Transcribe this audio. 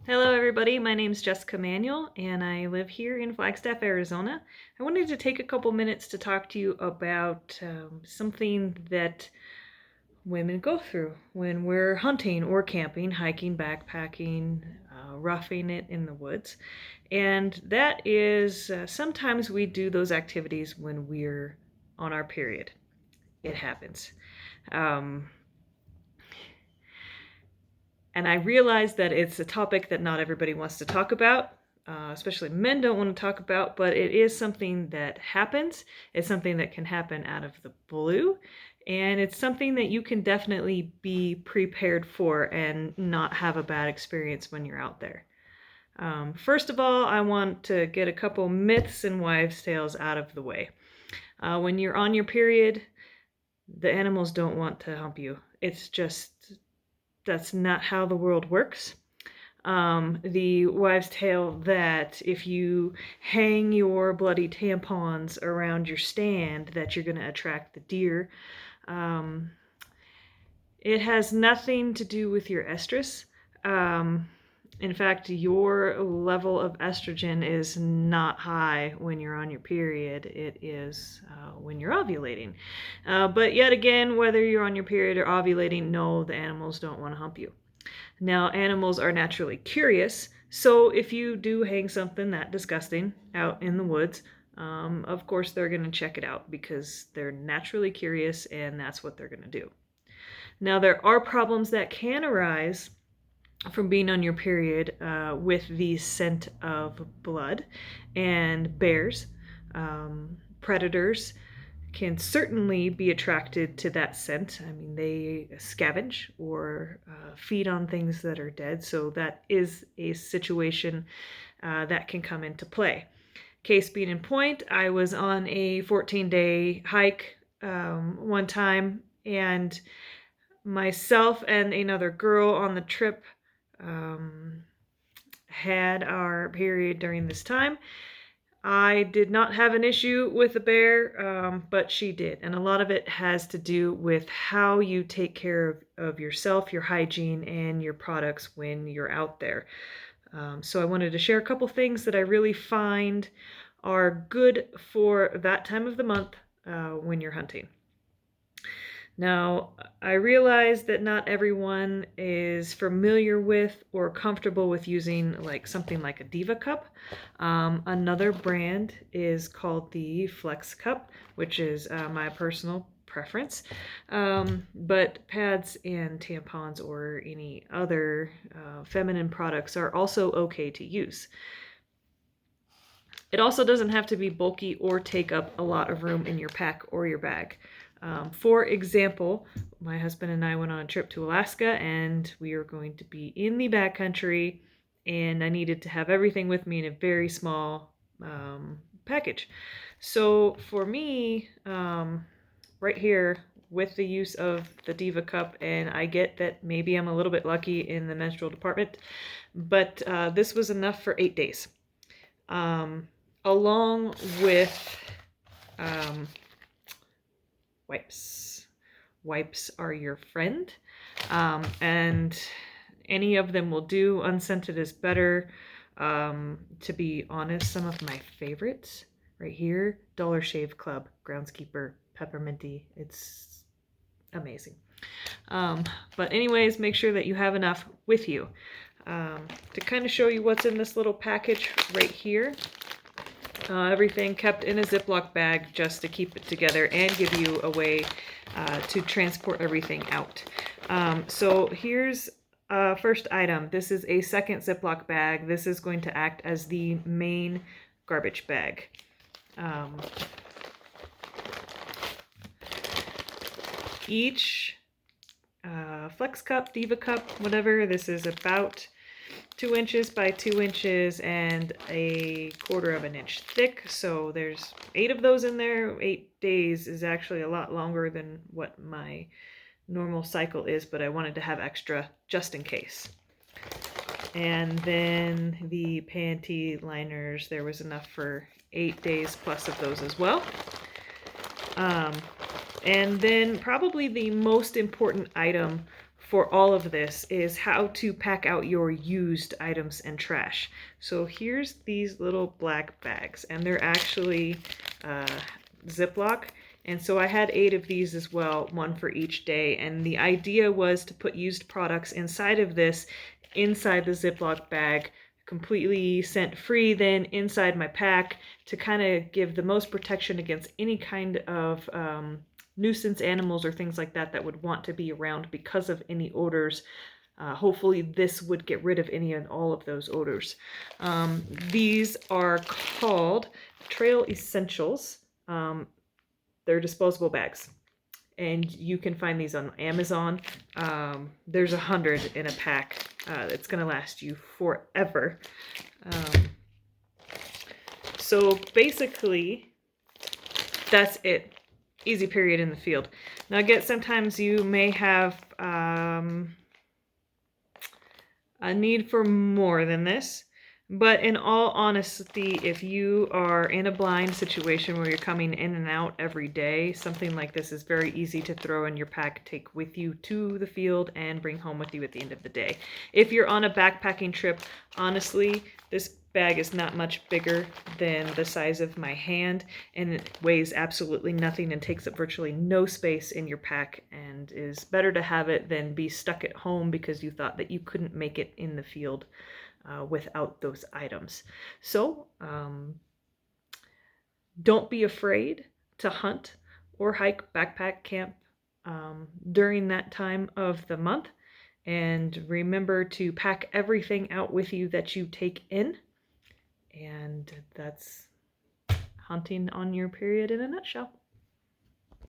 Hello everybody, my name is Jessica Manuel and I live here in Flagstaff, Arizona. I wanted to take a couple minutes to talk to you about something that women go through when we're hunting or camping, hiking, backpacking, roughing it in the woods. And that is sometimes we do those activities when we're on our period. It happens. Um, And I realize that it's a topic that not everybody wants to talk about, especially men don't want to talk about, but it is something that happens. It's something that can happen out of the blue, and it's something that you can definitely be prepared for and not have a bad experience when you're out there. First of all, I want to get a couple myths and wives' tales out of the way. When you're on your period, the animals don't want to hump you. It's just that's not how the world works. The wives' tale that if you hang your bloody tampons around your stand, that you're going to attract the deer. Um, it has nothing to do with your estrus. In fact, your level of estrogen is not high when you're on your period. It is when you're ovulating. But yet again, whether you're on your period or ovulating, no, the animals don't want to hump you. Now, animals are naturally curious, so if you do hang something that disgusting out in the woods, of course they're going to check it out because they're naturally curious and that's what they're going to do. Now, there are problems that can arise from being on your period with the scent of blood, and bears, predators, can certainly be attracted to that scent. I mean, they scavenge or feed on things that are dead, so that is a situation that can come into play. Case being in point, I was on a 14-day hike one time, and myself and another girl on the trip had our period during this time. I did not have an issue with a bear, but she did. And a lot of it has to do with how you take care of yourself, your hygiene, and your products when you're out there. So I wanted to share a couple things that I really find are good for that time of the month when you're hunting. Now, I realize that not everyone is familiar with or comfortable with using like something like a Diva cup. Another brand is called the Flex cup, which is my personal preference. But pads and tampons or any other feminine products are also okay to use. It also doesn't have to be bulky or take up a lot of room in your pack or your bag. For example, my husband and I went on a trip to Alaska and we were going to be in the backcountry, and I needed to have everything with me in a very small package. So for me, right here with the use of the Diva cup, and I get that maybe I'm a little bit lucky in the menstrual department, but this was enough for 8 days. Along with wipes. Wipes are your friend, and any of them will do. Unscented is better. To be honest, some of my favorites right here, Dollar Shave Club, Groundskeeper, Pepperminty. It's amazing. But anyways, make sure that you have enough with you. To kind of show you what's in this little package right here. Everything kept in a Ziploc bag just to keep it together and give you a way to transport everything out. So here's first item. This is a second Ziploc bag. This is going to act as the main garbage bag. Each Flex cup, Diva cup, whatever, this is about 2 inches by 2 inches and 1/4 of an inch thick. So there's 8 of those in there. 8 days is actually a lot longer than what my normal cycle is, but I wanted to have extra just in case. And then the panty liners, there was enough for 8 days plus of those as well. And then probably the most important item for all of this is how to pack out your used items and trash. So here's these little black bags, and they're actually Ziploc. And so I had 8 of these as well, one for each day. And the idea was to put used products inside of this, inside the Ziploc bag, completely scent free, then inside my pack to kind of give the most protection against any kind of nuisance animals or things like that that would want to be around because of any odors. Hopefully this would get rid of any and all of those odors. These are called Trail Essentials. They're disposable bags, and you can find these on Amazon. There's 100 in a pack. It's gonna last you forever. So basically, that's it. Easy period in the field. Now, again, sometimes you may have a need for more than this. But in all honesty, if you are in a blind situation where you're coming in and out every day, something like this is very easy to throw in your pack, take with you to the field, and bring home with you at the end of the day. If you're on a backpacking trip, honestly, this bag is not much bigger than the size of my hand, and it weighs absolutely nothing and takes up virtually no space in your pack, and is better to have it than be stuck at home because you thought that you couldn't make it in the field without those items. So don't be afraid to hunt or hike, backpack, camp during that time of the month. And remember to pack everything out with you that you take in. And that's hunting on your period in a nutshell.